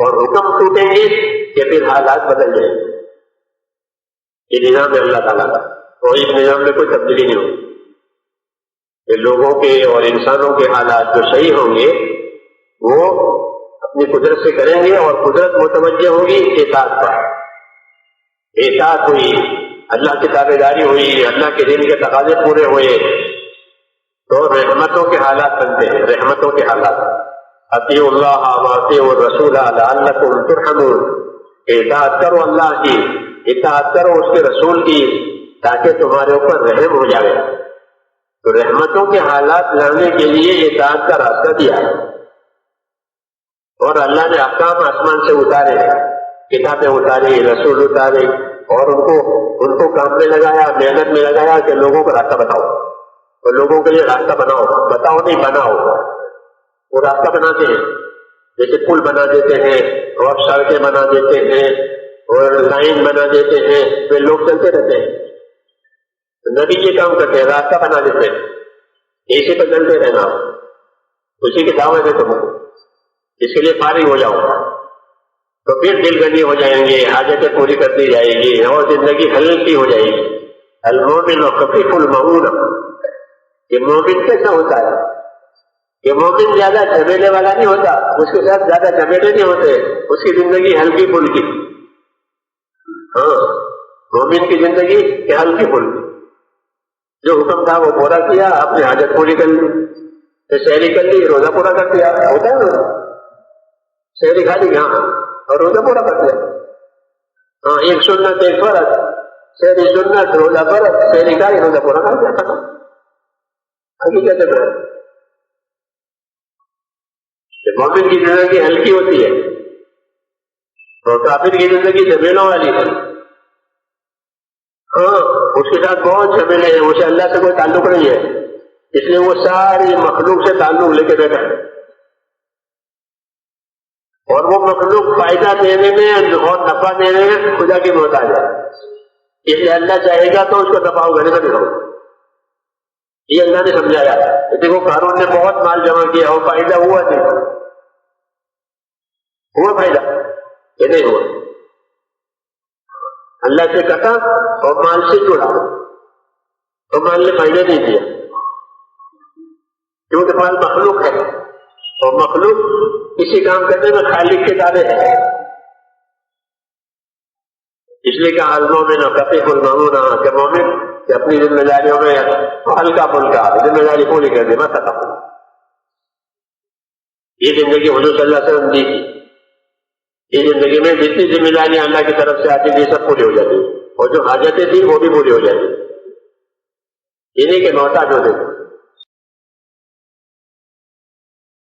اور حکم ٹوٹیں گے کہ پھر حالات بدل جائیں گے. یہ نظام ہے اللہ تعالیٰ کا، اور اس نظام میں کوئی تبدیلی نہیں ہوگی کہ لوگوں کے اور انسانوں کے حالات جو صحیح ہوں گے وہ اپنی قدرت سے کریں گے، اور قدرت متوجہ ہوگی اطاعت پر. اطاعت ہوئی، اللہ کی تابع داری ہوئی، اللہ کے دین کے تقاضے پورے ہوئے تو رحمتوں کے حالات بنتے ہیں. رحمتوں کے حالات، اطیعوا اللہ واطیعوا الرسول لعلکم ترحمون. اطاعت کرو اللہ کی، اطاعت کرو اس کے رسول کی، تاکہ تمہارے اوپر رحم ہو جائے. تو رحمتوں کے حالات لانے کے لیے اطاعت کا راستہ دیا ہے. اور اللہ نے احکام آسمان سے اتارے، کتابیں اتاری، رسول اتارے، اور ان کو کام میں لگایا، محنت میں لگایا کہ لوگوں کو راستہ بتاؤ، اور لوگوں کے لیے راستہ بناؤ. بتاؤ نہیں، بناؤ. وہ راستہ بناتے ہیں، جیسے پل بنا دیتے ہیں اور سڑکیں بنا دیتے ہیں اور لائن بنا دیتے ہیں، پھر لوگ چلتے رہتے ہیں. نبی یہ کام کرتے ہیں، راستہ بنا دیتے ہیں. اسی پہ چلتے رہنا، اسی کی دعوت ہے تم، اس کے لیے فارغ ہو جاؤ تو پھر دل گنی ہو جائیں گے، حاجتیں پوری کرتی جائے گی اور زندگی ہلکی ہو جائے گی. المومن خفیف المعون. یہ مومن کیسا ہوتا ہے؟ یہ مومن زیادہ جھمیلے والا نہیں ہوتا، اس کے ساتھ زیادہ جھمیلے نہیں ہوتے، اس کی زندگی ہلکی پھلکی. ہاں، مومن کی زندگی کیا ہلکی پھلکی. جو حکم تھا وہ پورا کیا، اپنی حاجت پوری کر لی، سحری کر لی، روزہ پورا کر دیا. ہوتا ہے روزہ، سحری کھا لی ہاں اور روزہ پورا کر دیا. ہاں، ایک سنت ایک فرض، سحری سنت، روزہ فرض، سحری کھائی، روزہ پورا کر دیا. ختم. حقیقت ہے مومن کی زندگی ہلکی ہوتی ہے اور کافر کی زندگی جھمیلوں والی ہے. ہاں، اس کے ساتھ بہت جھمیلے ہیں، اسے اللہ سے کوئی تعلق نہیں ہے، اس لیے وہ ساری مخلوق سے تعلق لے کے بیٹھا ہے. اور وہ مخلوق فائدہ دینے میں اور نفع دینے میں خدا کی محتاج ہے. اس لیے اللہ چاہے گا تو اس کو دباؤ گھر میں دکھاؤ. یہ اللہ نے سمجھایا. دیکھو قارون نے بہت مال جمع کیا اور فائدہ ہوا نہیں. ہوا فائدہ کہ نہیں ہوا؟ اللہ سے کٹا اور مال سے جڑا تو مال نے فائدہ نہیں دیا، کیونکہ مال مخلوق ہے اور مخلوق کسی کام کرنے میں خالق کے تابع ہے. اس لیے کہ المومن خفیف المعون، کہ مومن کہ اپنی ذمہ داریوں میں ہلکا پھلکا ذمہ داری پوری کر دے، بس ختم. یہ زندگی حضور صلی اللہ علیہ وسلم دی تھی. یہ زندگی میں جتنی ذمہ داریاں اللہ کی طرف سے آتی تھی سب پوری ہو جاتی، اور جو حاجتیں تھیں وہ بھی پوری ہو جاتی. یہ نہیں کہ محتاج ہوتے